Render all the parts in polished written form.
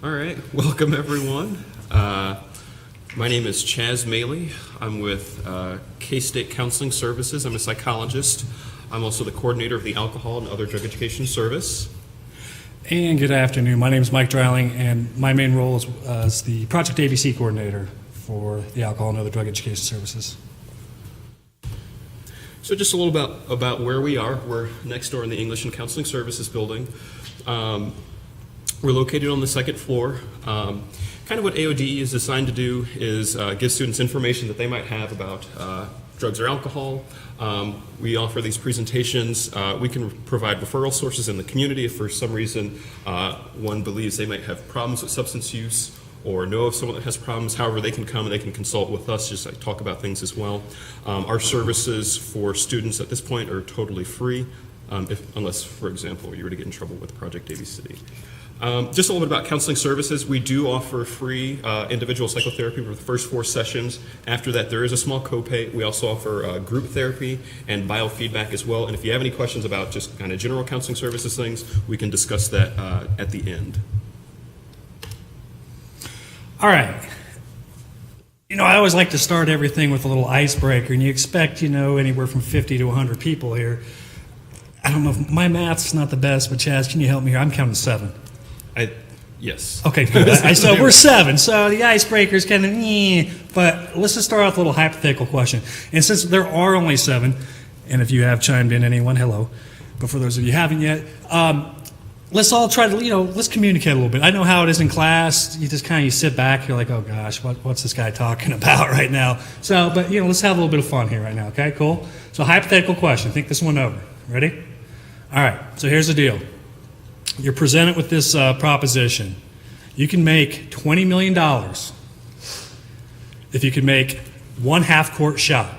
All right, welcome everyone. My name is Chaz Maley. I'm with K-State Counseling Services. I'm a psychologist. I'm also the coordinator of the Alcohol and Other Drug Education Service. And good afternoon. My name is Mike Dreiling, and my main role is as the Project ABC coordinator for the Alcohol and Other Drug Education Services. So just a little about where we are. We're next door in the English and Counseling Services building. We're located on the second floor. Kind of what AODE is designed to do is give students information that they might have about drugs or alcohol. We offer these presentations. We can provide referral sources in the community if for some reason one believes they might have problems with substance use or know of someone that has problems. However, they can come and they can consult with us, just like talk about things as well. Our services for students at this point are totally free, unless, for example, you were to get in trouble with Project ABC. Just a little bit about counseling services. We do offer free individual psychotherapy for the first 4 sessions. After that, there is a small copay. We also offer group therapy and biofeedback as well. And if you have any questions about just kind of general counseling services things, we can discuss that at the end. All right. I always like to start everything with a little icebreaker, and you expect, anywhere from 50 to 100 people here. I don't know if my math's not the best, but Chaz, can you help me here? I'm counting 7. Yes. Okay, good. So we're 7. So the icebreaker's kind of, but let's just start off with a little hypothetical question. And since there are only 7, and if you have chimed in, anyone, hello. But for those of you who haven't yet, let's all try to, let's communicate a little bit. I know how it is in class. You just kind of sit back. You're like, oh gosh, what's this guy talking about right now? So, but let's have a little bit of fun here right now. Okay, cool. So hypothetical question. Think this one over. Ready? All right. So here's the deal. You're presented with this proposition. You can make $20 million if you can make 1 half-court shot.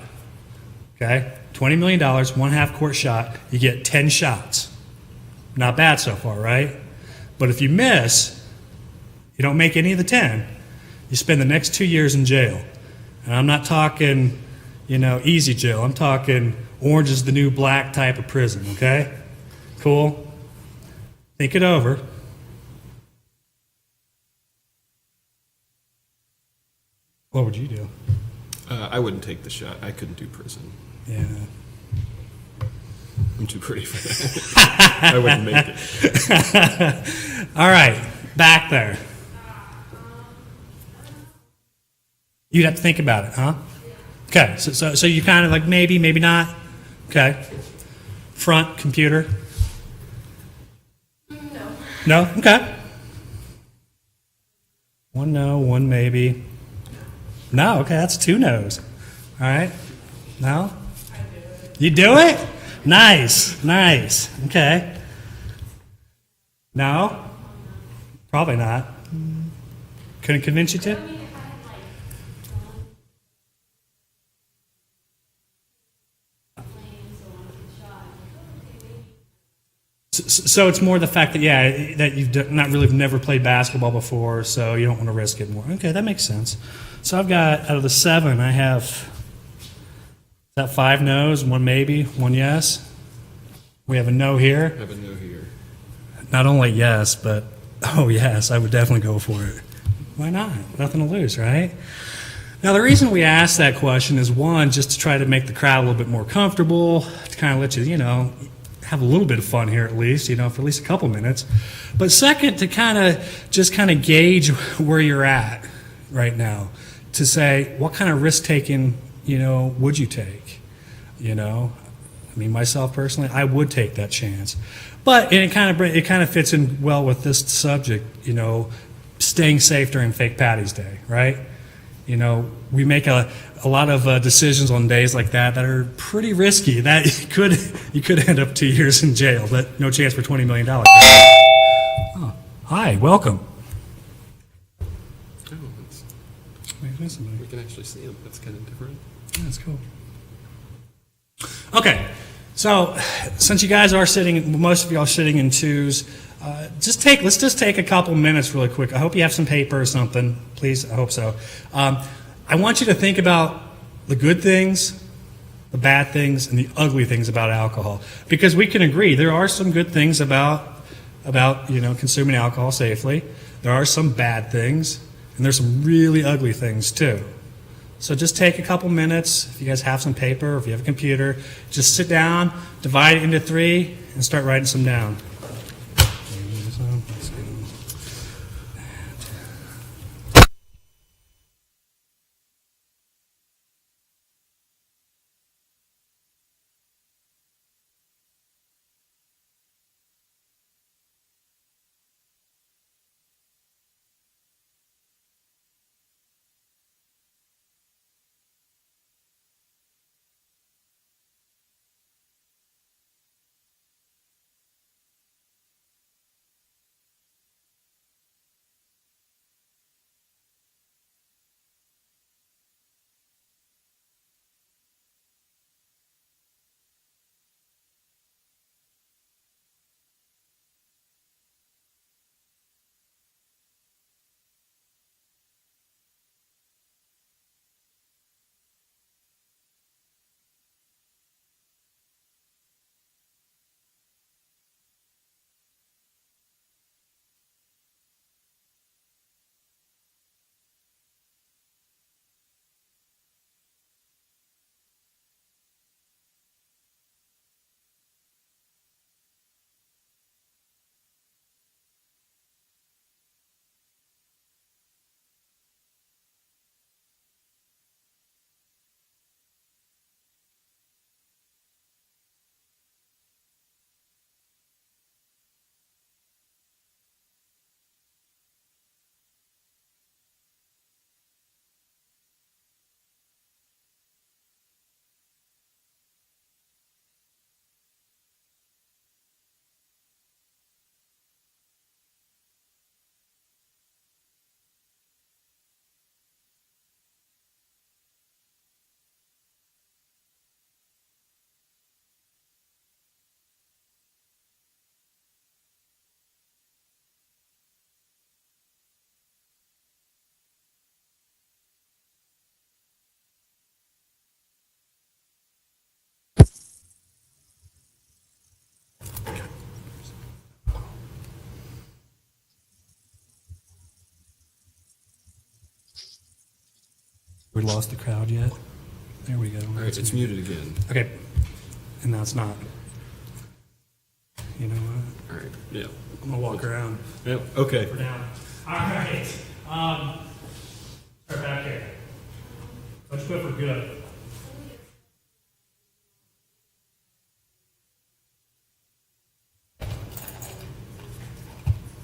Okay? $20 million, 1 half-court shot, you get 10 shots. Not bad so far, right? But if you miss, you don't make any of the 10, you spend the next 2 years in jail. And I'm not talking, easy jail. I'm talking Orange is the New Black type of prison, okay? Cool? Think it over. What would you do? I wouldn't take the shot. I couldn't do prison. Yeah. I'm too pretty for that. I wouldn't make it. All right, back there. You'd have to think about it, huh? Okay, so you kind of like maybe not. Okay. Front computer. No? Okay. 1 no, 1 maybe. No, okay, that's 2 no's. All right. No? I do it. You do it? Nice. Okay. No? Probably not. Couldn't convince you to? So it's more the fact that, that you've never played basketball before, so you don't want to risk it more. Okay, that makes sense. So I've got, out of the 7, I have, is that 5 no's, 1 maybe, 1 yes? We have a no here. I have a no here. Not only yes, but, oh yes, I would definitely go for it. Why not? Nothing to lose, right? Now, the reason we ask that question is, 1, just to try to make the crowd a little bit more comfortable, to kind of let you, have a little bit of fun here at least, for at least a couple minutes. But second, to kind of gauge where you're at right now, to say what kind of risk taking, would you take? Myself personally, I would take that chance. But it kind of fits in well with this subject, staying safe during Fake Patty's Day, right? We make a lot of decisions on days like that are pretty risky. That you could end up 2 years in jail, but no chance for $20 million. Oh, hi, welcome. Oh, we can actually see them. That's kind of different. Yeah, that's cool. Okay, so since you guys are sitting, most of you are sitting in 2s, let's just take a couple minutes really quick. I hope you have some paper or something. Please, I hope so. I want you to think about the good things, the bad things, and the ugly things about alcohol. Because we can agree there are some good things about about consuming alcohol safely. There are some bad things, and there's some really ugly things too. So just take a couple minutes. If you guys have some paper, or if you have a computer, just sit down, divide it into 3, and start writing some down. We lost the crowd yet? There we go. All right, it's muted again. Okay. And now it's not. You know what? All right, yeah. I'm going to walk around. Yep, okay. We're down. All right. Start back here. Let's go for good.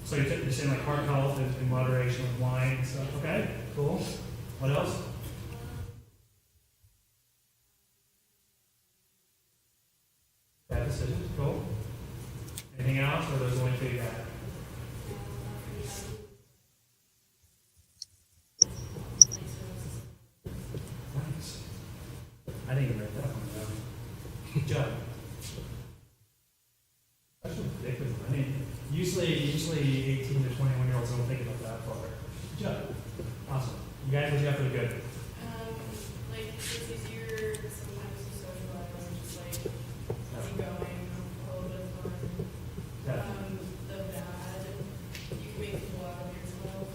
So you're saying like heart health and moderation with wine and stuff. Okay, cool. What else? Bad decisions, cool. Anything else, or those only two you got? Nice. I didn't even write that one down. Good job. That's ridiculous. I mean, usually 18 to 21-year-olds don't think about that far. Good job. Awesome. You guys, what you got for the good? Like, it's easier sometimes to socialize and just like keep going, a little bit of fun. Yeah. The bad, you can make people out of yourself.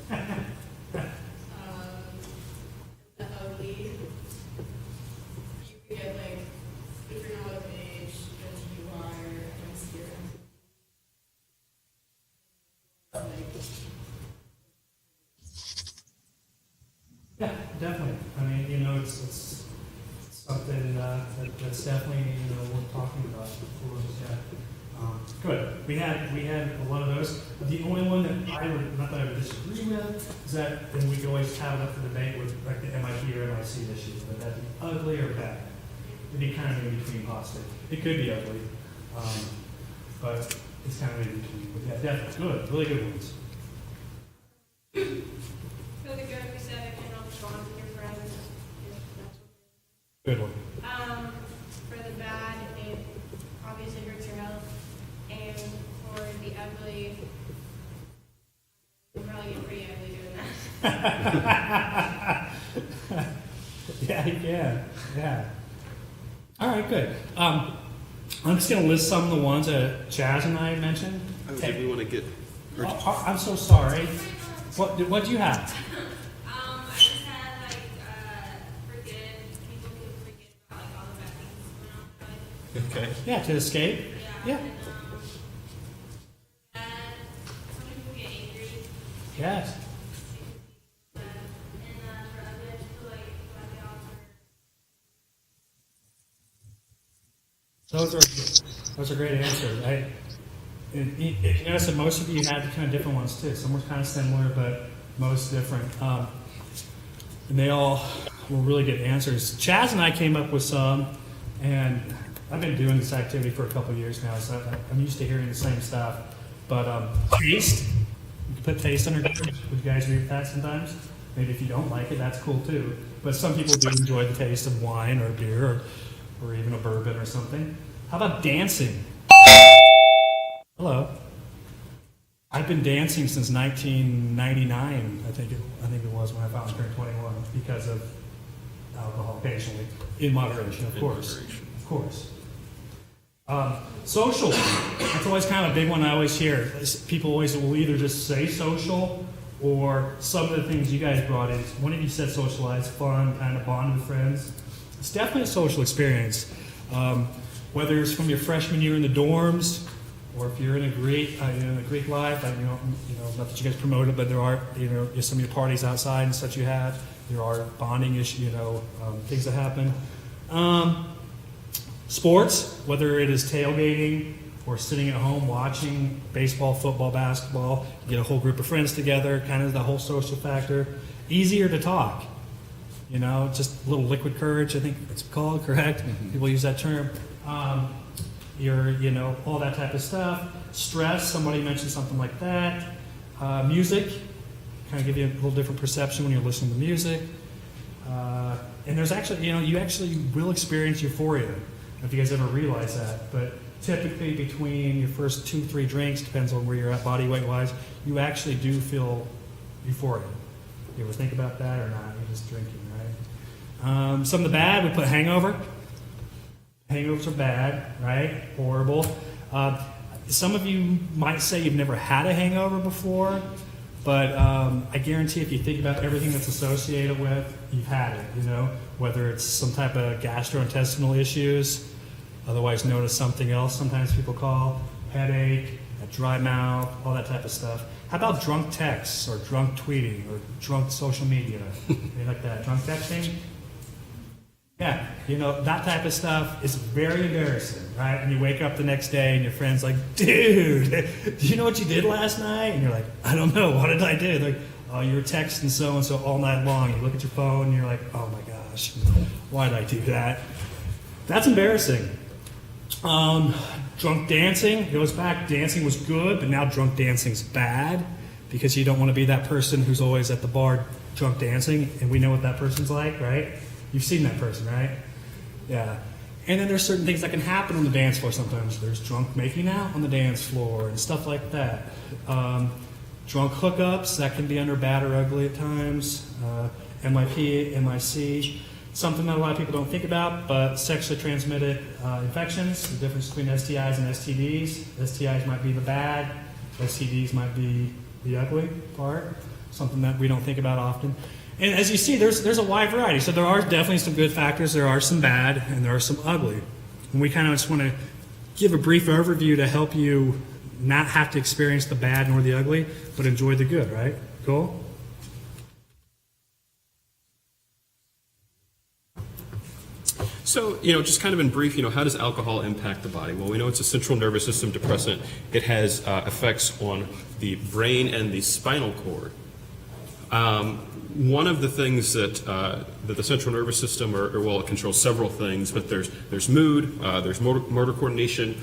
The ugly, you can get like, if you're not of age, as you are against your Yeah, definitely. I mean, it's something that's definitely worth talking about. Yeah. Good. We had a lot of those. The only one that not that I would disagree with is that, and we could always have it up for debate with like the MIT or MIC issue, but that'd be ugly or bad. It'd be kind of in between possibly. It could be ugly, but it's kind of in between. But yeah, definitely good. Really good ones. For the good, we said I cannot bond with your friends. If that's what Good one. For the bad, it obviously hurts your health. And for the ugly, you'll probably get pretty ugly doing that. Yeah, you can. Yeah. All right, good. I'm just going to list some of the ones that Chaz and I mentioned. Did we want to get? Or I'm so sorry. What do you have? I just had forget people can forget about all the bad things going on. Okay. Yeah, to escape. Yeah. And some people get angry. Yes. And for others, feel like they offer. Those are great answers. You notice that most of you had kind of different ones too. Some were kind of similar, but most different. And they all were really good answers. Chaz and I came up with some, and I've been doing this activity for a couple of years now, so I'm used to hearing the same stuff. But taste, you can put taste under there. Would you guys agree with that sometimes? Maybe if you don't like it, that's cool too. But some people do enjoy the taste of wine or beer or even a bourbon or something. How about dancing? Hello. I've been dancing since 1999. I think it was when I finally turned 21 because of alcohol occasionally, in moderation, of course. Of course. Social. That's always kind of a big one I always hear. People always will either just say social or some of the things you guys brought in. One of you said socialize, fun, kind of bond with friends. It's definitely a social experience. Whether it's from your freshman year in the dorms, or if you're in a Greek life, not that you guys promote it, but there are, some of your parties outside and such you had. There are bonding issues, things that happen. Sports, whether it is tailgating or sitting at home watching baseball, football, basketball, you get a whole group of friends together, kind of the whole social factor. Easier to talk, just a little liquid courage, I think it's called, correct? Mm-hmm. People use that term. All that type of stuff. Stress, somebody mentioned something like that. Music, kind of give you a little different perception when you're listening to music. And there's actually, you actually will experience euphoria. I don't know if you guys ever realize that, but typically between your first 2-3 drinks, depends on where you're at body weight wise, you actually do feel euphoria. You ever think about that or not? You're just drinking, right? Some of the bad, we put hangover. Hangovers are bad, right? Horrible. Some of you might say you've never had a hangover before, but I guarantee if you think about everything that's associated with, you've had it, whether it's some type of gastrointestinal issues, otherwise known as something else sometimes people call, headache, a dry mouth, all that type of stuff. How about drunk texts or drunk tweeting or drunk social media? Anything like that? Drunk texting? Yeah, that type of stuff is very embarrassing, right? And you wake up the next day and your friend's like, dude, do you know what you did last night? And you're like, I don't know, what did I do? They're like, oh, you were texting so-and-so all night long. You look at your phone and you're like, oh my gosh, why did I do that? That's embarrassing. Drunk dancing, it goes back, dancing was good, but now drunk dancing's bad because you don't want to be that person who's always at the bar drunk dancing, and we know what that person's like, right? You've seen that person, right? Yeah. And then there's certain things that can happen on the dance floor sometimes. There's drunk making out on the dance floor and stuff like that. Drunk hookups, that can be under bad or ugly at times. MIP, MIC, something that a lot of people don't think about, but sexually transmitted infections, the difference between STIs and STDs. STIs might be the bad, STDs might be the ugly part, something that we don't think about often. And as you see, there's a wide variety. So there are definitely some good factors, there are some bad, and there are some ugly. And we kind of just want to give a brief overview to help you not have to experience the bad nor the ugly, but enjoy the good, right? Cool? So, just kind of in brief, how does alcohol impact the body? Well, we know it's a central nervous system depressant. It has effects on the brain and the spinal cord. One of the things that the central nervous system, it controls several things, but there's mood, there's motor coordination,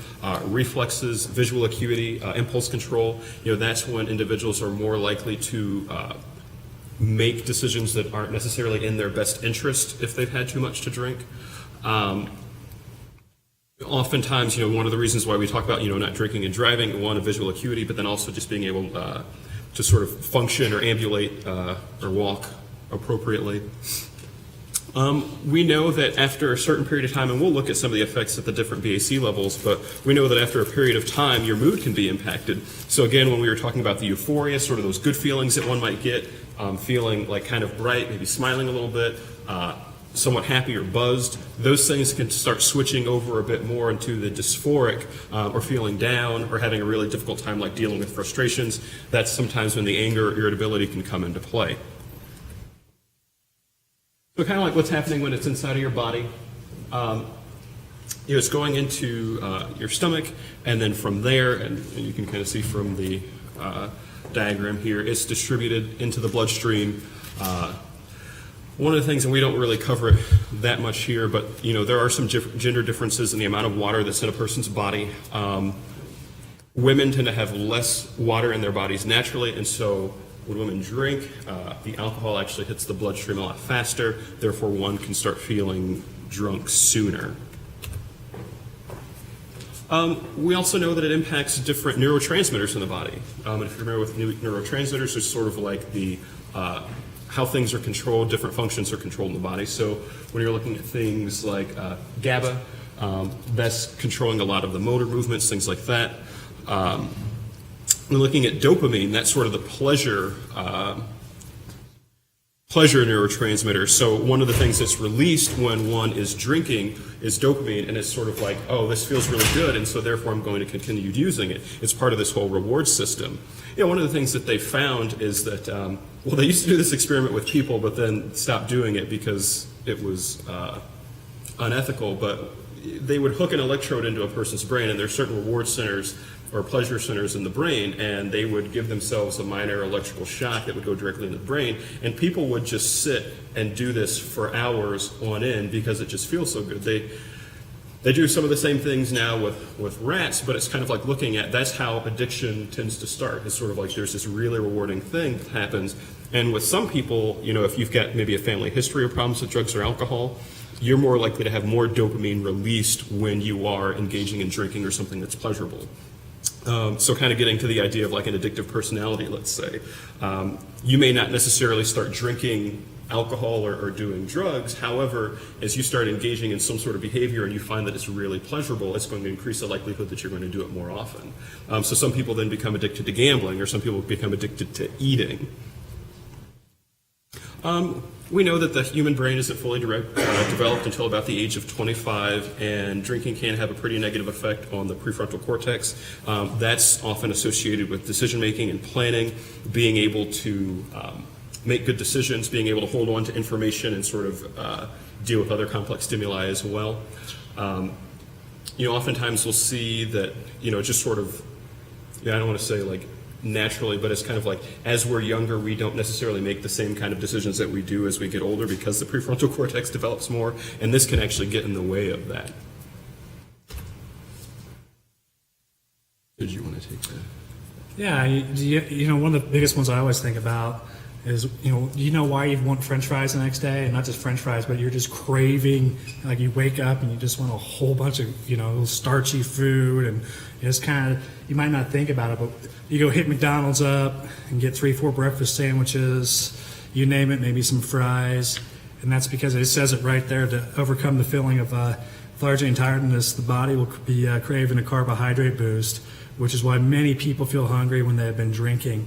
reflexes, visual acuity, impulse control. That's when individuals are more likely to make decisions that aren't necessarily in their best interest if they've had too much to drink. Oftentimes, one of the reasons why we talk about, not drinking and driving, one, visual acuity, but then also just being able to sort of function or ambulate or walk appropriately. We know that after a certain period of time, and we'll look at some of the effects at the different BAC levels, but we know that after a period of time, your mood can be impacted. So again, when we were talking about the euphoria, sort of those good feelings that one might get, feeling like kind of bright, maybe smiling a little bit, somewhat happy or buzzed, those things can start switching over a bit more into the dysphoric, or feeling down, or having a really difficult time like dealing with frustrations. That's sometimes when the anger or irritability can come into play. So kind of like what's happening when it's inside of your body. It's going into your stomach, and then from there, and you can kind of see from the diagram here, it's distributed into the bloodstream. One of the things, and we don't really cover it that much here, but there are some gender differences in the amount of water that's in a person's body. Women tend to have less water in their bodies naturally, and so when women drink, the alcohol actually hits the bloodstream a lot faster, therefore one can start feeling drunk sooner. We also know that it impacts different neurotransmitters in the body. And if you're familiar with neurotransmitters, it's sort of like the how things are controlled, different functions are controlled in the body. So when you're looking at things like GABA, that's controlling a lot of the motor movements, things like that. When looking at dopamine, that's sort of the pleasure neurotransmitter. So one of the things that's released when one is drinking is dopamine, and it's sort of like, oh, this feels really good, and so therefore I'm going to continue using it. It's part of this whole reward system. One of the things that they found is that, they used to do this experiment with people, but then stopped doing it because it was unethical, but they would hook an electrode into a person's brain, and there are certain reward centers or pleasure centers in the brain, and they would give themselves a minor electrical shock that would go directly into the brain, and people would just sit and do this for hours on end because it just feels so good. They do some of the same things now with rats, but it's kind of like looking at, that's how addiction tends to start. It's sort of like there's this really rewarding thing that happens, and with some people, if you've got maybe a family history of problems with drugs or alcohol, you're more likely to have more dopamine released when you are engaging in drinking or something that's pleasurable. So kind of getting to the idea of like an addictive personality, let's say. You may not necessarily start drinking alcohol or doing drugs. However, as you start engaging in some sort of behavior and you find that it's really pleasurable, it's going to increase the likelihood that you're going to do it more often. So some people then become addicted to gambling, or some people become addicted to eating. We know that the human brain isn't fully developed until about the age of 25, and drinking can have a pretty negative effect on the prefrontal cortex. That's often associated with decision making and planning, being able to make good decisions, being able to hold on to information and sort of deal with other complex stimuli as well. Oftentimes we'll see that, just sort of, I don't want to say like naturally, but it's kind of like as we're younger, we don't necessarily make the same kind of decisions that we do as we get older because the prefrontal cortex develops more, and this can actually get in the way of that. Did you want to take that? Yeah, one of the biggest ones I always think about is, why you want French fries the next day, and not just French fries, but you're just craving, like you wake up and you just want a whole bunch of, starchy food, and it's kind of, you might not think about it, but you go hit McDonald's up and get 3-4 breakfast sandwiches, you name it, maybe some fries, and that's because it says it right there, to overcome the feeling of lethargy and tiredness, the body will be craving a carbohydrate boost, which is why many people feel hungry when they have been drinking.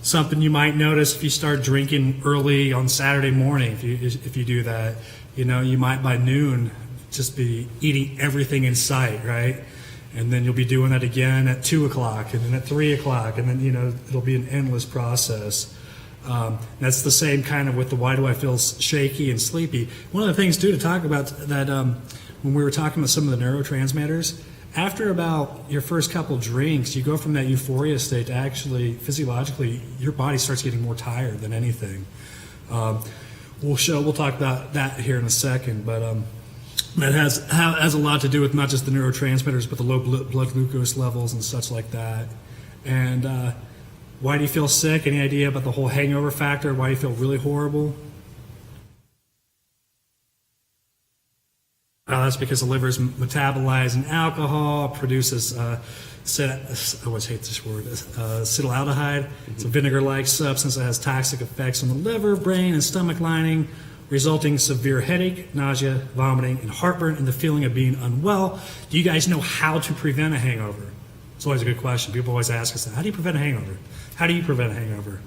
Something you might notice if you start drinking early on Saturday morning, if you do that, you might by noon just be eating everything in sight, right? And then you'll be doing that again at 2 o'clock, and then at 3 o'clock, and then it'll be an endless process. That's the same kind of with the why do I feel shaky and sleepy. One of the things too to talk about that when we were talking about some of the neurotransmitters, after about your first couple drinks, you go from that euphoria state to actually, physiologically, your body starts getting more tired than anything. We'll talk about that here in a second, but that has a lot to do with not just the neurotransmitters, but the low blood glucose levels and such like that. And why do you feel sick? Any idea about the whole hangover factor? Why do you feel really horrible? That's because the liver is metabolizing alcohol, produces I always hate this word, acetaldehyde. It's a vinegar-like substance that has toxic effects on the liver, brain, and stomach lining. resulting in severe headache, nausea, vomiting, and heartburn, and the feeling of being unwell. Do you guys know how to prevent a hangover? It's always a good question. People always ask us that. How do you prevent a hangover? How do you prevent a hangover?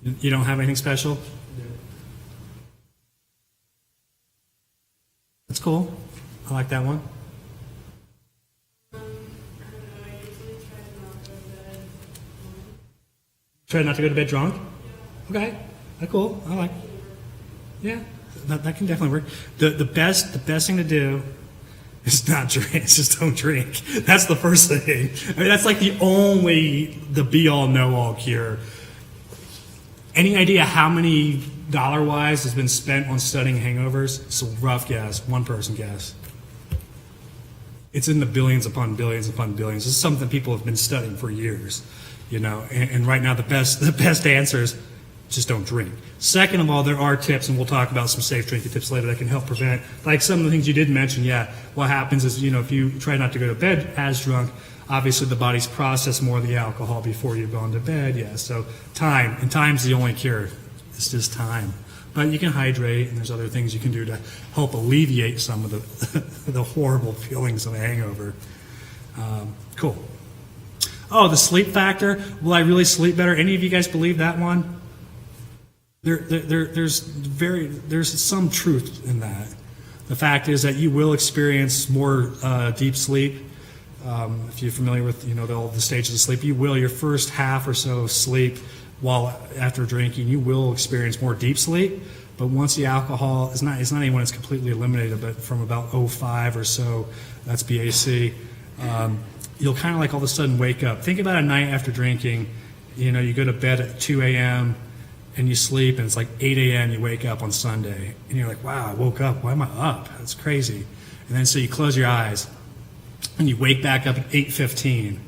You don't have anything special? That's cool. I like that one. I don't know, I usually try to not go to bed. Try not to go to bed drunk? Okay. That's cool. I like. Yeah, that can definitely work. The best thing to do is not drink. It's just don't drink. That's the first thing. I mean, that's like the be-all, know-all cure. Any idea how many dollar-wise has been spent on studying hangovers? It's a rough guess, one person guess. It's in the billions upon billions upon billions. This is something people have been studying for years, you know. And right now, the best answer is just don't drink. Second of all, there are tips, and we'll talk about some safe drinking tips later that can help prevent, like some of the things you did mention. Yeah, what happens is, you know, if you try not to go to bed as drunk, obviously the body's processed more of the alcohol before you've gone to bed. Yeah, so time, and time's the only cure. It's just time. But you can hydrate, and there's other things you can do to help alleviate some of the the horrible feelings of a hangover. Cool. Oh, the sleep factor. Will I really sleep better? Any of you guys believe that one? There's some truth in that. The fact is that you will experience more deep sleep. If you're familiar with, you know, all the stages of sleep, you will, your first half or so of sleep while after drinking, you will experience more deep sleep. But once the alcohol it's not even when it's completely eliminated, but from about 05 or so, that's BAC, you'll kind of like all of a sudden wake up. Think about a night after drinking. You know, you go to bed at 2 a.m. and you sleep, and it's like 8 a.m. you wake up on Sunday, and you're like, wow, I woke up. Why am I up? That's crazy. And then so you close your eyes, and you wake back up at 8:15.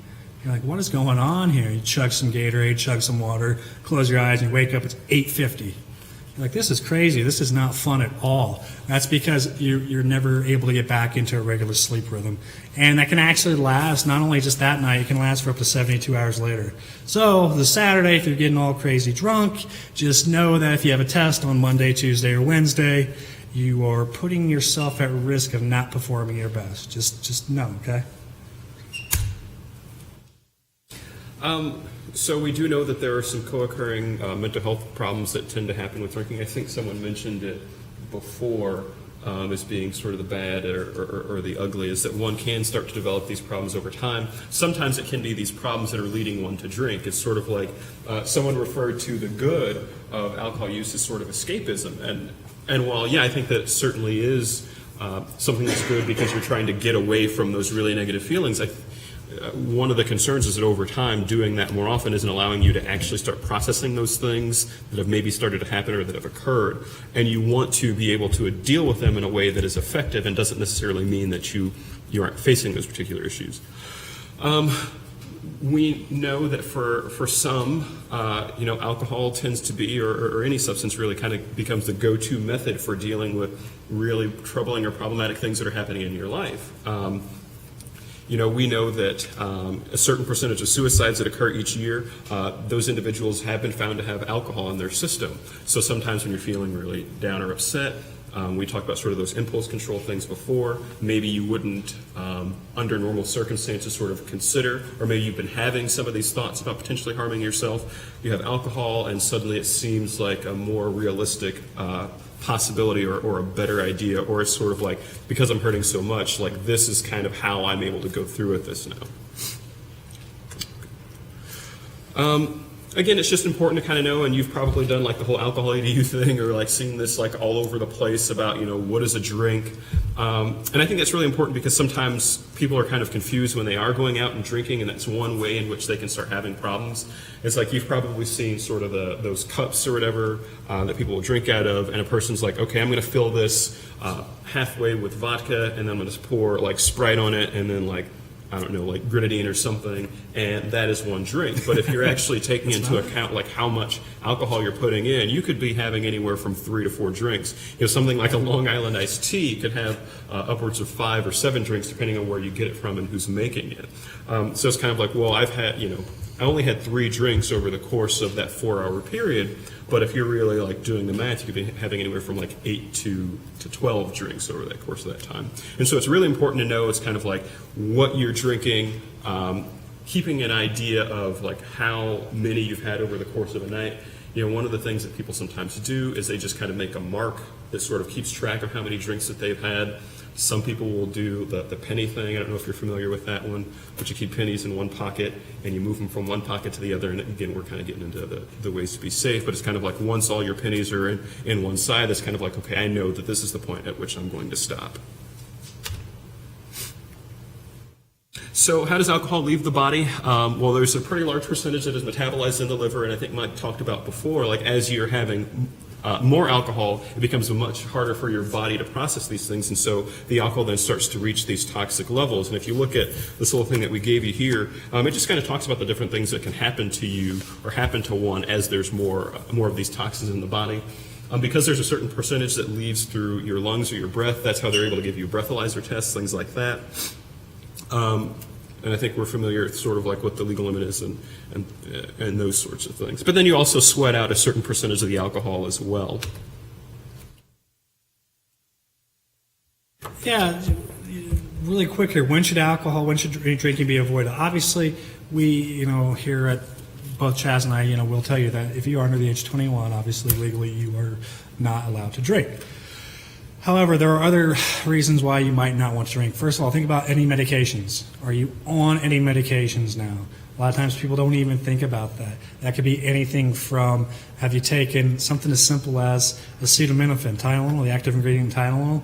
You're like, what is going on here? You chug some Gatorade, chug some water, close your eyes, and you wake up, it's 8:50. You're like, this is crazy. This is not fun at all. That's because you're never able to get back into a regular sleep rhythm. And that can actually last, not only just that night, it can last for up to 72 hours later. So the Saturday, if you're getting all crazy drunk, just know that if you have a test on Monday, Tuesday, or Wednesday, you are putting yourself at risk of not performing your best. Just know, okay? So we do know that there are some co-occurring mental health problems that tend to happen with drinking. I think someone mentioned it before as being sort of the bad or the ugly, is that one can start to develop these problems over time. Sometimes it can be these problems that are leading one to drink. It's sort of like someone referred to the good of alcohol use as sort of escapism. And while, yeah, I think that certainly is something that's good because you're trying to get away from those really negative feelings, one of the concerns is that over time, doing that more often isn't allowing you to actually start processing those things that have maybe started to happen or that have occurred. And you want to be able to deal with them in a way that is effective and doesn't necessarily mean that you aren't facing those particular issues. We know that for some, alcohol tends to be, or any substance really kind of becomes the go-to method for dealing with really troubling or problematic things that are happening in your life. We know that a certain percentage of suicides that occur each year, those individuals have been found to have alcohol in their system. So sometimes when you're feeling really down or upset, we talked about sort of those impulse control things before. Maybe you wouldn't, under normal circumstances, sort of consider, or maybe you've been having some of these thoughts about potentially harming yourself. You have alcohol, and suddenly it seems like a more realistic possibility or a better idea, or it's sort of like, because I'm hurting so much, like this is kind of how I'm able to go through with this now. Again, it's just important to kind of know, and you've probably done like the whole alcohol ADU thing, or like seen this like all over the place about, what is a drink? And I think that's really important because sometimes people are kind of confused when they are going out and drinking, and that's one way in which they can start having problems. It's like you've probably seen sort of those cups or whatever that people will drink out of, and a person's like, okay, I'm going to fill this halfway with vodka, and then I'm going to pour like Sprite on it, and then like, I don't know, like grenadine or something, and that is one drink. But if you're actually taking into account like how much alcohol you're putting in, you could be having anywhere from 3 to 4 drinks. Something like a Long Island iced tea could have upwards of 5 or 7 drinks, depending on where you get it from and who's making it. So it's kind of like, well, I've I only had 3 drinks over the course of that 4-hour period. But if you're really like doing the math, you could be having anywhere from like 8 to 12 drinks over that course of that time. And so it's really important to know it's kind of like what you're drinking, keeping an idea of like how many you've had over the course of a night. You know, one of the things that people sometimes do is they just kind of make a mark that sort of keeps track of how many drinks that they've had. Some people will do the penny thing. I don't know if you're familiar with that one, but you keep pennies in one pocket and you move them from one pocket to the other. And again, we're kind of getting into the ways to be safe, but it's kind of like once all your pennies are in one side, it's kind of like, okay, I know that this is the point at which I'm going to stop. So how does alcohol leave the body? Well, there's a pretty large percentage that is metabolized in the liver, and I think Mike talked about before, like as you're having more alcohol, it becomes much harder for your body to process these things, and so the alcohol then starts to reach these toxic levels. And if you look at this little thing that we gave you here, it just kind of talks about the different things that can happen to you or happen to one as there's more of these toxins in the body. Because there's a certain percentage that leaves through your lungs or your breath, that's how they're able to give you breathalyzer tests, things like that. And I think we're familiar sort of like what the legal limit is and those sorts of things. But then you also sweat out a certain percentage of the alcohol as well. Yeah, really quick here. When should drinking be avoided? Obviously, we, here at both Chaz and I, we'll tell you that if you are under the age of 21, obviously legally you are not allowed to drink. However, there are other reasons why you might not want to drink. First of all, think about any medications. Are you on any medications now? A lot of times people don't even think about that. That could be anything from, have you taken something as simple as acetaminophen, Tylenol, the active ingredient in Tylenol?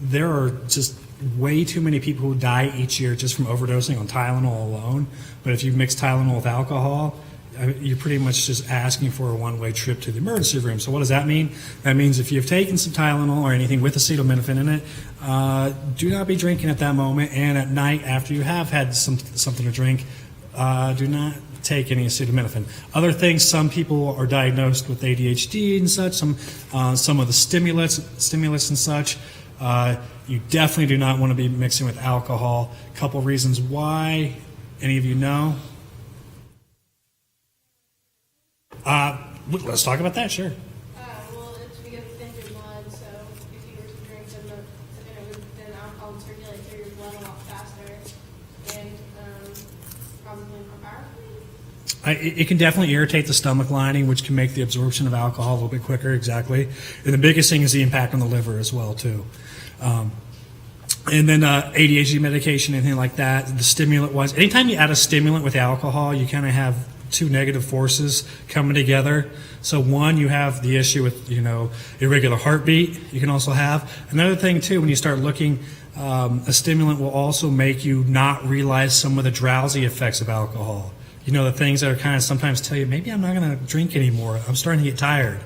There are just way too many people who die each year just from overdosing on Tylenol alone. But if you mix Tylenol with alcohol, you're pretty much just asking for a one-way trip to the emergency room. So what does that mean? That means if you've taken some Tylenol or anything with acetaminophen in it, do not be drinking at that moment. And at night, after you have had something to drink, do not take any acetaminophen. Other things, some people are diagnosed with ADHD and such, some of the stimulants and such. You definitely do not want to be mixing with alcohol. A couple reasons why. Any of you know? Let's talk about that, sure. Well, it's because it's in your blood, so if you were to drink, then alcohol would circulate through your blood a lot faster and probably more powerfully. It can definitely irritate the stomach lining, which can make the absorption of alcohol a little bit quicker, exactly. And the biggest thing is the impact on the liver as well, too. And then ADHD medication, anything like that, the stimulant-wise. Anytime you add a stimulant with alcohol, you kind of have two negative forces coming together. So one, you have the issue with, irregular heartbeat. You can also have another thing too, when you start looking, a stimulant will also make you not realize some of the drowsy effects of alcohol. The things that are kind of sometimes tell you, maybe I'm not going to drink anymore. I'm starting to get tired.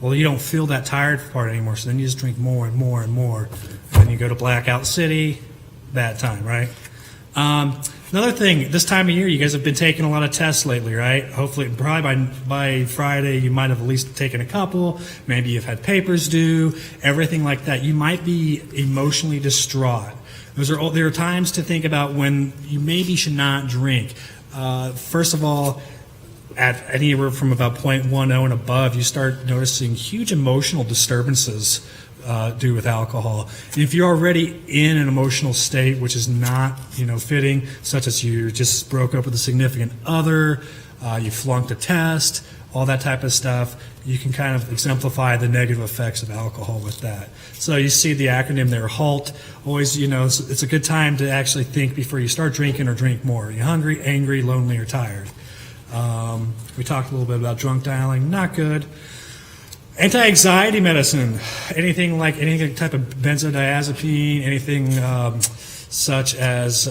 Well, you don't feel that tired part anymore, so then you just drink more and more and more. And then you go to blackout city, bad time, right? Another thing, this time of year, you guys have been taking a lot of tests lately, right? Hopefully, probably by Friday, you might have at least taken a couple. Maybe you've had papers due, everything like that. You might be emotionally distraught. There are times to think about when you maybe should not drink. First of all, at anywhere from about 0.10 and above, you start noticing huge emotional disturbances due with alcohol. And if you're already in an emotional state which is not, fitting, such as you just broke up with a significant other, you flunked a test, all that type of stuff, you can kind of exemplify the negative effects of alcohol with that. So you see the acronym there, HALT. Always, it's a good time to actually think before you start drinking or drink more. Are you hungry, angry, lonely, or tired? We talked a little bit about drunk dialing, not good. Anti-anxiety medicine, anything type of benzodiazepine, anything such as,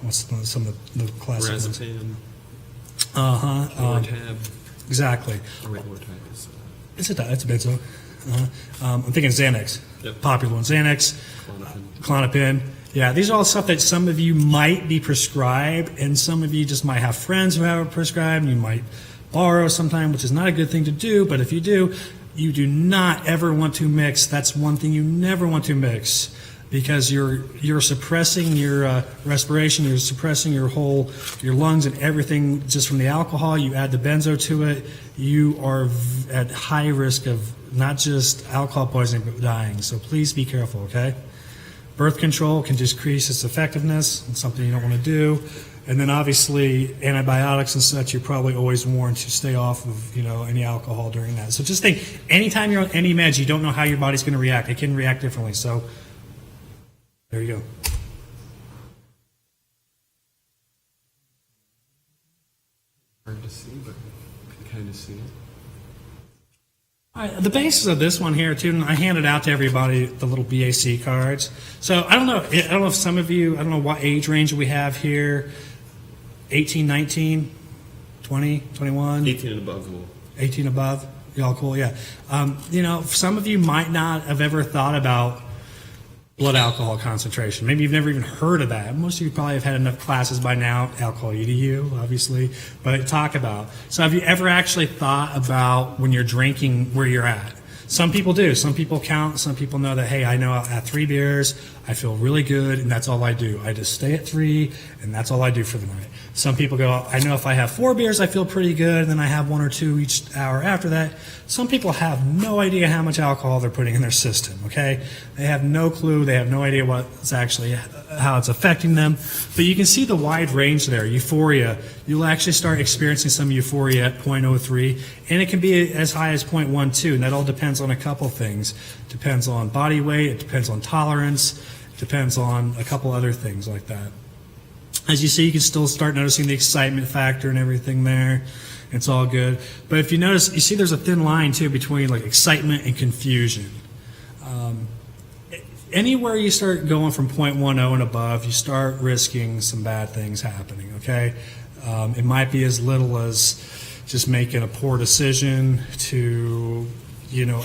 what's some of the classic ones? Lorazepam. Lortab. Exactly. Lortab is... It's a benzo. I'm thinking Xanax, Yep. Popular one. Xanax, Klonopin. Yeah, these are all stuff that some of you might be prescribed, and some of you just might have friends who have it prescribed, and you might borrow sometime, which is not a good thing to do, but if you do not ever want to mix. That's one thing you never want to mix. because you're suppressing your respiration, you're suppressing your lungs and everything just from the alcohol. You add the benzo to it, you are at high risk of not just alcohol poisoning but dying. So please be careful, okay? Birth control can decrease its effectiveness. It's something you don't want to do. And then obviously antibiotics and such, you're probably always warned to stay off of any alcohol during that. So just think, anytime you're on any meds, you don't know how your body's going to react. It can react differently. So there you go. Hard to see, but you can kind of see it. All right, the basis of this one here too, and I handed out to everybody the little BAC cards. So I don't know if some of you, I don't know what age range we have here. 18, 19, 20, 21? 18 and above cool. 18 above? Y'all cool? Yeah. Some of you might not have ever thought about blood alcohol concentration. Maybe you've never even heard of that. Most of you probably have had enough classes by now, alcohol EDU, obviously, but talk about. So have you ever actually thought about when you're drinking where you're at? Some people do. Some people count. Some people know that, hey, I know at 3 beers, I feel really good, and that's all I do. I just stay at 3, and that's all I do for the night. Some people go, I know if I have 4 beers, I feel pretty good, and then I have 1 or 2 each hour after that. Some people have no idea how much alcohol they're putting in their system, okay? They have no clue. They have no idea how it's affecting them. But you can see the wide range there. Euphoria. You'll actually start experiencing some euphoria at 0.03, and it can be as high as 0.12, and that all depends on a couple things. It depends on body weight. It depends on tolerance. It depends on a couple other things like that. As you see, you can still start noticing the excitement factor and everything there. It's all good. But if you notice, you see there's a thin line, too, between like excitement and confusion. Anywhere you start going from 0.10 and above, you start risking some bad things happening, okay? It might be as little as just making a poor decision to,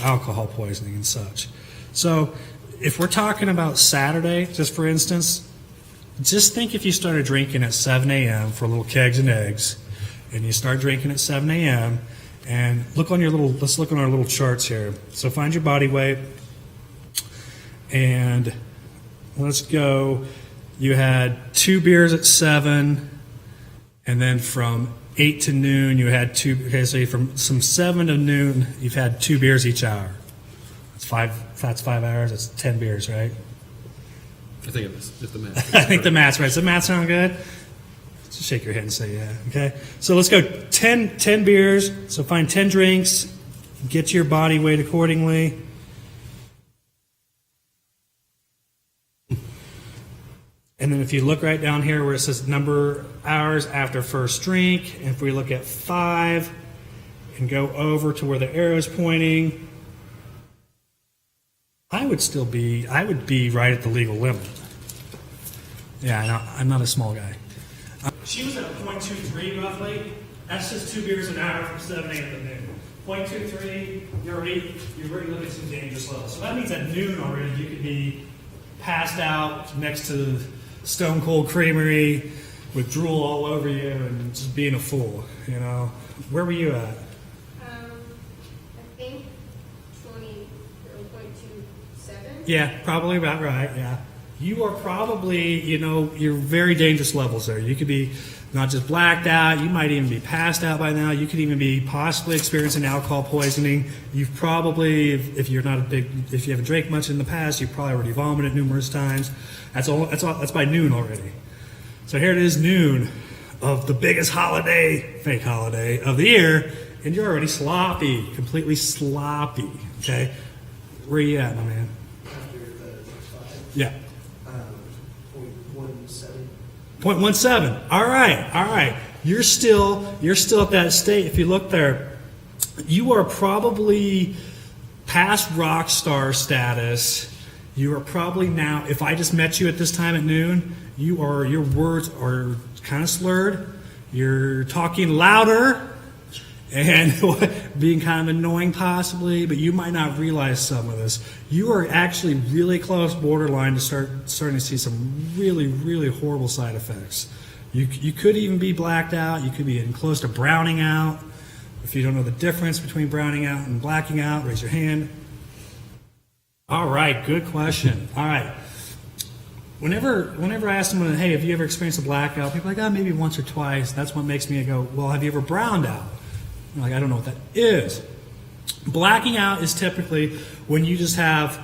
alcohol poisoning and such. So if we're talking about Saturday, just for instance, just think if you started drinking at 7 a.m. for little kegs and eggs, and you start drinking at 7 a.m., and let's look on our little charts here. So find your body weight, and let's go, you had 2 beers at 7, and then from 8 to noon you had 2, okay, so from 7 to noon you've had 2 beers each hour. That's 5 hours, that's 10 beers, right? I think it's the math. I think the math's right. Does the math sound good? Just shake your head and say yeah. Okay. So let's go 10 beers. So find 10 drinks. Get your body weight accordingly. And then if you look right down here where it says number hours after first drink, and if we look at 5 and go over to where the arrow is pointing, I would be right at the legal limit. Yeah, no, I'm not a small guy. She was at 0.23 roughly. That's just 2 beers an hour from 7 a.m. to noon. 0.23, you're already looking at some dangerous levels. So that means at noon already you could be passed out next to Stone Cold Creamery with drool all over you and just being a fool, Where were you at? I think 20.27. Yeah, probably about right, yeah. You are probably, you're very dangerous levels there. You could be not just blacked out, you might even be passed out by now. You could even be possibly experiencing alcohol poisoning. You've probably, if you haven't drank much in the past, you've probably already vomited numerous times. That's by noon already. So here it is, noon of the biggest fake holiday of the year, and you're already sloppy, completely sloppy, okay? Where are you at, my man? After the 5. Yeah. 0.17. 0.17. All right. You're still at that state. If you look there, you are probably past rock star status. You are probably now, if I just met you at this time at noon, your words are kind of slurred. You're talking louder and being kind of annoying possibly, but you might not realize some of this. You are actually really close borderline to starting to see some really, really horrible side effects. You could even be blacked out. You could be getting close to browning out. If you don't know the difference between browning out and blacking out, raise your hand. All right, good question. All right. whenever I ask someone, hey, have you ever experienced a blackout? People are like, oh, maybe once or twice. That's what makes me go, well, have you ever browned out? I'm like, I don't know what that is. Blacking out is typically when you just have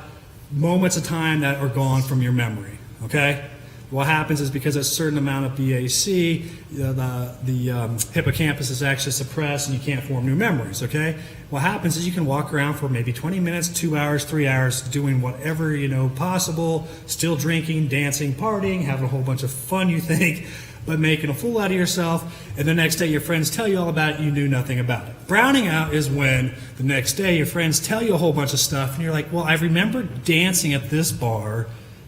moments of time that are gone from your memory, okay? What happens is because a certain amount of BAC, the hippocampus is actually suppressed and you can't form new memories, okay? What happens is you can walk around for maybe 20 minutes, 2 hours, 3 hours, doing whatever, possible, still drinking, dancing, partying, having a whole bunch of fun, you think, but making a fool out of yourself, and the next day your friends tell you all about it, you knew nothing about it. Browning out is when the next day your friends tell you a whole bunch of stuff, and you're like, well, I remember dancing at this bar,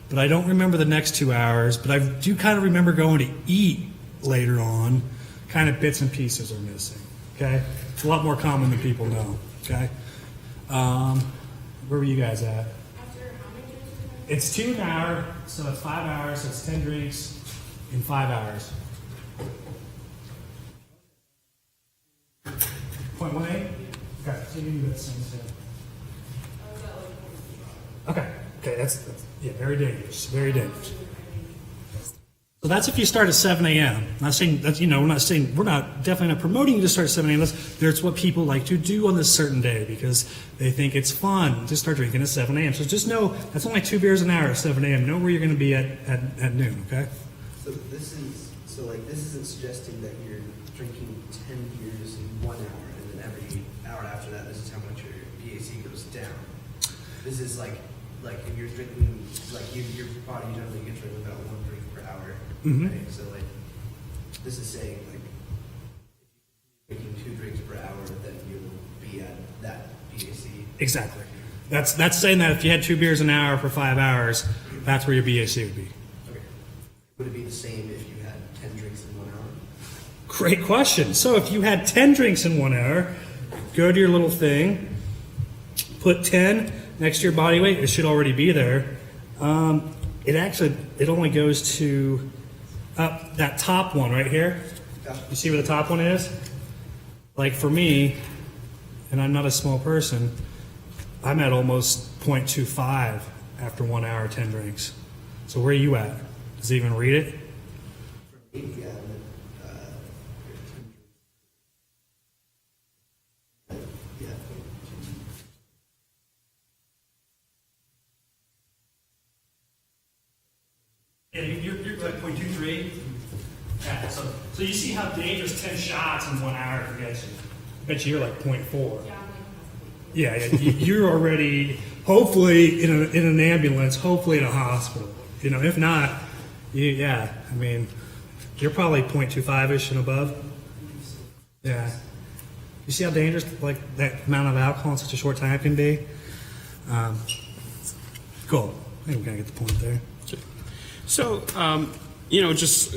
but I don't remember the next 2 hours, but I do kind of remember going to eat later on. Kind of bits and pieces are missing, okay? It's a lot more common than people know, okay? Where were you guys at? After how many drinks? It's 2 an hour, so it's 5 hours, so it's 10 drinks in 5 hours. 0.18? Okay, so you can do that same thing. Okay, that's yeah, very dangerous, very dangerous. So that's if you start at 7 a.m. Not saying that, we're not definitely not promoting you to start at 7 a.m. That's what people like to do on this certain day because they think it's fun to start drinking at 7 a.m. So just know that's only 2 beers an hour at 7 a.m. Know where you're going to be at noon, okay? So this isn't suggesting that you're drinking 10 beers in 1 hour, and then every hour after that, this is how much your BAC goes down. This is like if you're drinking, your body generally gets rid of about 1 drink per hour, right? So this is saying if you're drinking 2 drinks per hour, then you'll be at that BAC. Exactly. That's saying that if you had 2 beers an hour for 5 hours, that's where your BAC would be. Okay. Would it be the same if you had 10 drinks in 1 hour? Great question. So if you had 10 drinks in 1 hour, go to your little thing, put 10 next to your body weight. It should already be there. It only goes to that top one right here. You see where the top one is? Like for me, and I'm not a small person, I'm at almost 0.25 after 1 hour, 10 drinks. So where are you at? Does it even read it? For me, yeah. Yeah, you're like 0.23. Yeah, so you see how dangerous 10 shots in 1 hour can get you. I bet you're like 0.4. Yeah, you're already hopefully in an ambulance, hopefully in a hospital. If not, you're probably 0.25ish and above. Yeah. You see how dangerous that amount of alcohol in such a short time can be? Cool. I think we gotta get the point there. So, just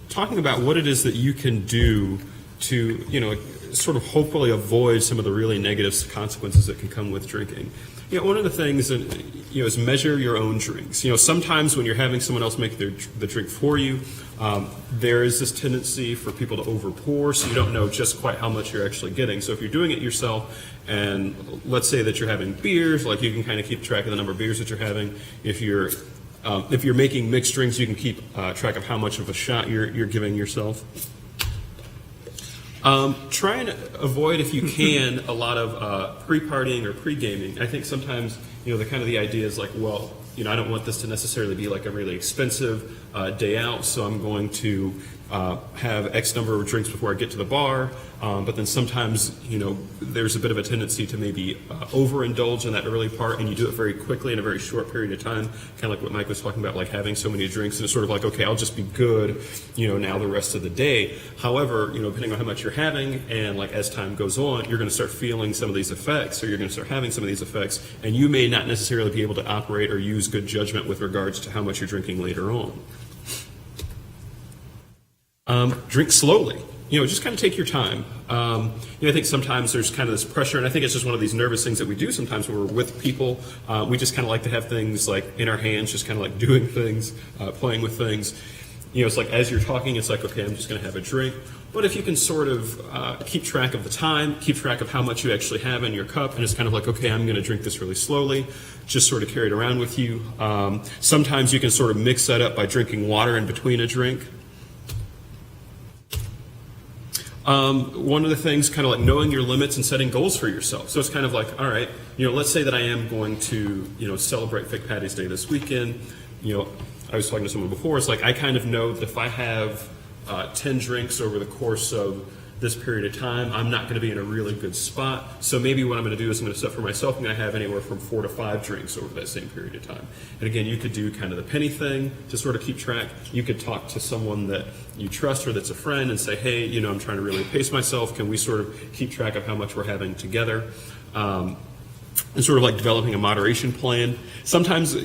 talking about what it is that you can do to, sort of hopefully avoid some of the really negative consequences that can come with drinking. One of the things is measure your own drinks. Sometimes when you're having someone else make the drink for you, there is this tendency for people to overpour, so you don't know just quite how much you're actually getting. So if you're doing it yourself, and let's say that you're having beers, like you can kind of keep track of the number of beers that you're having. If you're making mixed drinks, you can keep track of how much of a shot you're giving yourself. Try and avoid, if you can, a lot of pre-partying or pre-gaming. I think sometimes, the idea is like, well, I don't want this to necessarily be like a really expensive day out, so I'm going to have X number of drinks before I get to the bar. But then sometimes, there's a bit of a tendency to maybe overindulge in that early part, and you do it very quickly in a very short period of time, kind of like what Mike was talking about, like having so many drinks, and it's sort of like, okay, I'll just be good, now the rest of the day. However, depending on how much you're having, and like as time goes on, you're going to start feeling some of these effects, or you're going to start having some of these effects, and you may not necessarily be able to operate or use good judgment with regards to how much you're drinking later on. Drink slowly. Just kind of take your time. I think sometimes there's kind of this pressure, and I think it's just one of these nervous things that we do sometimes when we're with people. We just kind of like to have things like in our hands, just kind of like doing things, playing with things. It's like as you're talking, it's like, okay, I'm just going to have a drink. But if you can sort of keep track of the time, keep track of how much you actually have in your cup, and it's kind of like, okay, I'm going to drink this really slowly, just sort of carry it around with you. Sometimes you can sort of mix that up by drinking water in between a drink. One of the things, kind of like knowing your limits and setting goals for yourself. So it's kind of like, all right, let's say that I am going to, celebrate Fake Patty's Day this weekend. I was talking to someone before, it's like I kind of know that if I have 10 drinks over the course of this period of time, I'm not going to be in a really good spot. So maybe what I'm going to do is I'm going to set for myself, I'm going to have anywhere from 4 to 5 drinks over that same period of time. And again, you could do kind of the penny thing to sort of keep track. You could talk to someone that you trust or that's a friend and say, hey, I'm trying to really pace myself. Can we sort of keep track of how much we're having together? And sort of like developing a moderation plan. Sometimes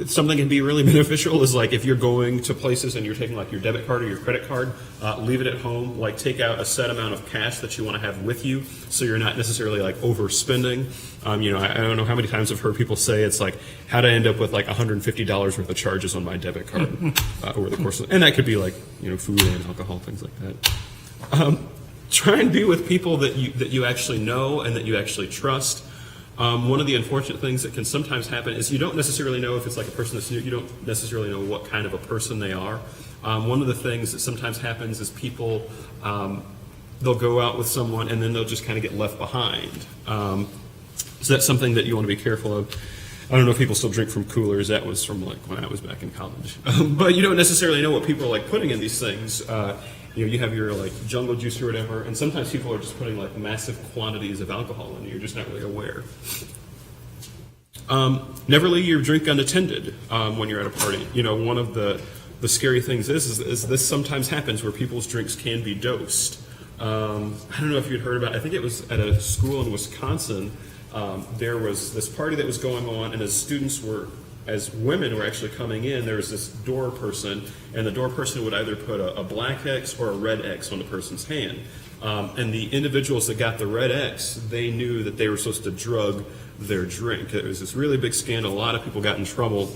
something can be really beneficial is like if you're going to places and you're taking like your debit card or your credit card, leave it at home, like take out a set amount of cash that you want to have with you so you're not necessarily like overspending. I don't know how many times I've heard people say it's like, how to end up with like $150 worth of charges on my debit card over the course of, and that could be like, food and alcohol, things like that. Try and be with people that you actually know and that you actually trust. One of the unfortunate things that can sometimes happen is you don't necessarily know if it's like a person that's new. You don't necessarily know what kind of a person they are. One of the things that sometimes happens is people, they'll go out with someone and then they'll just kind of get left behind. So that's something that you want to be careful of. I don't know if people still drink from coolers. That was from like when I was back in college. But you don't necessarily know what people are like putting in these things. You have your like jungle juice or whatever, and sometimes people are just putting like massive quantities of alcohol in. You're just not really aware. Never leave your drink unattended when you're at a party. One of the scary things is this sometimes happens where people's drinks can be dosed. I don't know if you'd heard about it. I think it was at a school in Wisconsin. There was this party that was going on, and as women were actually coming in, there was this door person, and the door person would either put a black X or a red X on the person's hand. And the individuals that got the red X, they knew that they were supposed to drug their drink. It was this really big scandal. A lot of people got in trouble.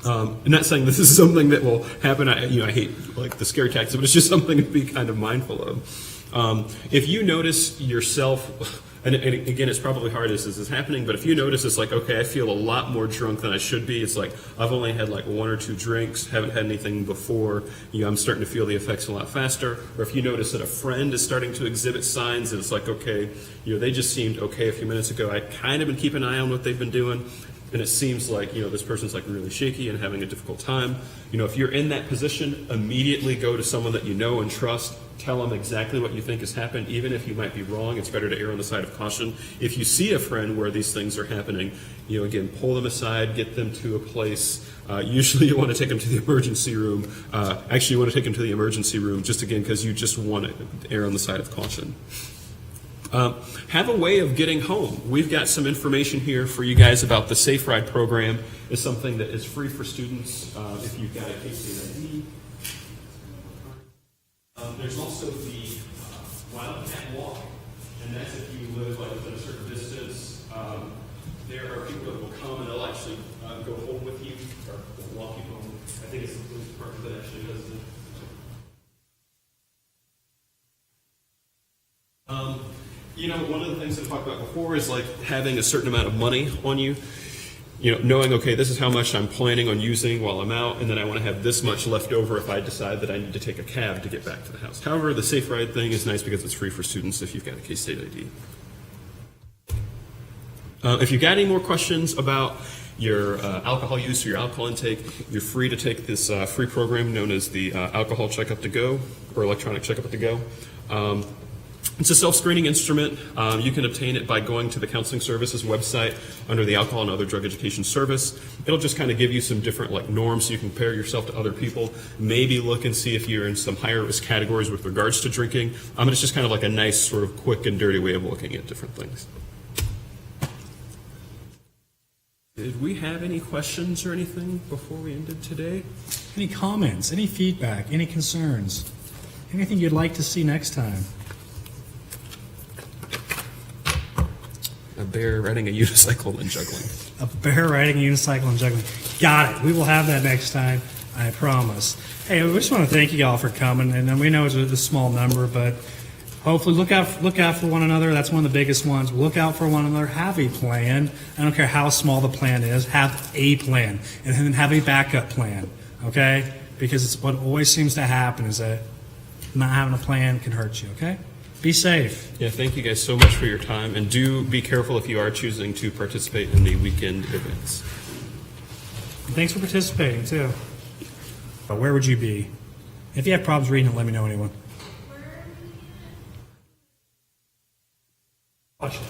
I'm not saying this is something that will happen. I hate like the scary tactics, but it's just something to be kind of mindful of. If you notice yourself, and again, it's probably hard as this is happening, but if you notice it's like, okay, I feel a lot more drunk than I should be. It's like I've only had like 1 or 2 drinks, haven't had anything before. I'm starting to feel the effects a lot faster. Or if you notice that a friend is starting to exhibit signs, and it's like, okay, they just seemed okay a few minutes ago. I kind of been keeping an eye on what they've been doing. And it seems like, this person's like really shaky and having a difficult time. If you're in that position, immediately go to someone that you know and trust. Tell them exactly what you think has happened, even if you might be wrong. It's better to err on the side of caution. If you see a friend where these things are happening, again, pull them aside, get them to a place. Usually you want to take them to the emergency room. Actually, you want to take them to the emergency room just again because you just want to err on the side of caution. Have a way of getting home. We've got some information here for you guys about the Safe Ride program. It's something that is free for students if you've got a KC ID. There's also the Wildcat Walk, and that's if you live like within a certain distance. There are people that will come and they'll actually go home with you or walk you home. I think it's the police department that actually does it. One of the things I talked about before is like having a certain amount of money on you. Knowing, okay, this is how much I'm planning on using while I'm out, and then I want to have this much left over if I decide that I need to take a cab to get back to the house. However, the Safe Ride thing is nice because it's free for students if you've got a K-State ID. If you've got any more questions about your alcohol use or your alcohol intake, you're free to take this free program known as the Alcohol Checkup to Go or Electronic Checkup to Go. It's a self-screening instrument. You can obtain it by going to the Counseling Services website under the Alcohol and Other Drug Education Service. It'll just kind of give you some different like norms so you can compare yourself to other people. Maybe look and see if you're in some higher risk categories with regards to drinking. It's just kind of like a nice sort of quick and dirty way of looking at different things. Did we have any questions or anything before we ended today? Any comments, any feedback, any concerns? Anything you'd like to see next time? A bear riding a unicycle and juggling. A bear riding a unicycle and juggling. Got it. We will have that next time. I promise. Hey, we just want to thank you all for coming, and we know it's a small number, but hopefully look out for one another. That's one of the biggest ones. Look out for one another. Have a plan. I don't care how small the plan is. Have a plan, and then have a backup plan. Okay? Because it's what always seems to happen is that not having a plan can hurt you. Okay? Be safe. Yeah, thank you guys so much for your time, and do be careful if you are choosing to participate in the weekend events. And thanks for participating too. But where would you be? If you have problems reading it, let me know, anyone. Watch it.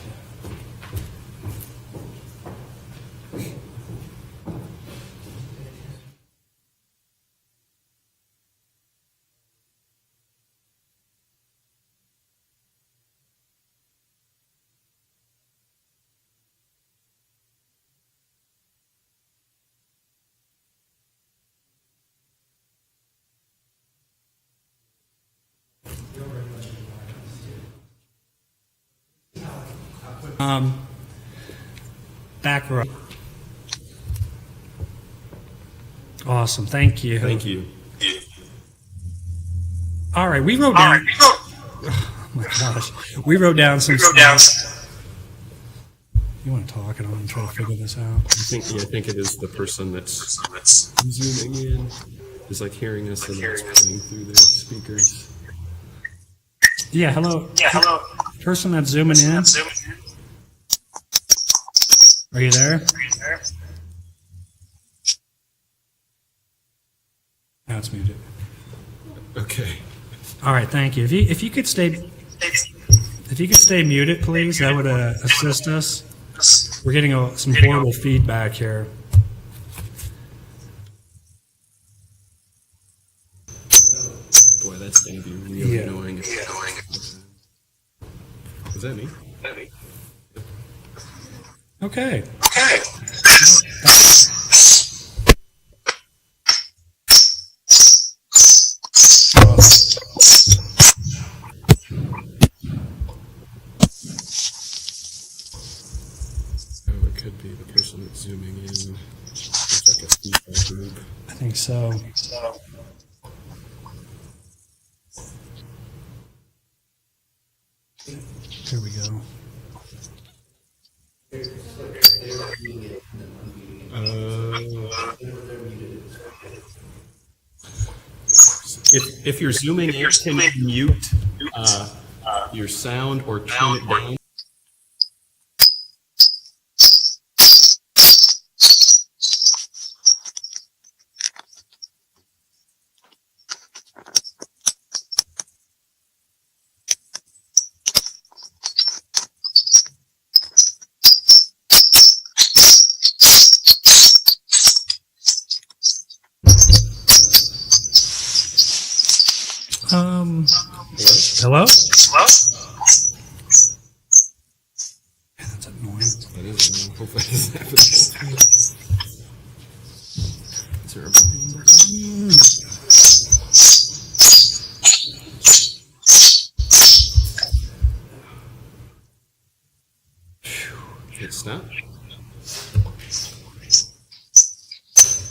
Back row. Awesome. Thank you. Thank you. All right. We wrote down. Oh my gosh. We wrote down some stuff. You want to talk and I'm going to try to figure this out. I think it is the person that's zooming in is like hearing us and it's playing through their speakers. Yeah. Hello. Person that's zooming in. Are you there? Now it's muted. Okay. All right, thank you. If you could stay muted, please, that would assist us. We're getting some horrible feedback here. Boy, that's going to be really Yeah. annoying. Is that me? Okay. Oh, it could be the person that's zooming in. It's like a feedback loop. I think so. Here we go. If you're zooming in, can you mute your sound or turn it down? Hello? Man, that's annoying. That is annoying. Hopefully it doesn't happen. Is there a button? Hit stop.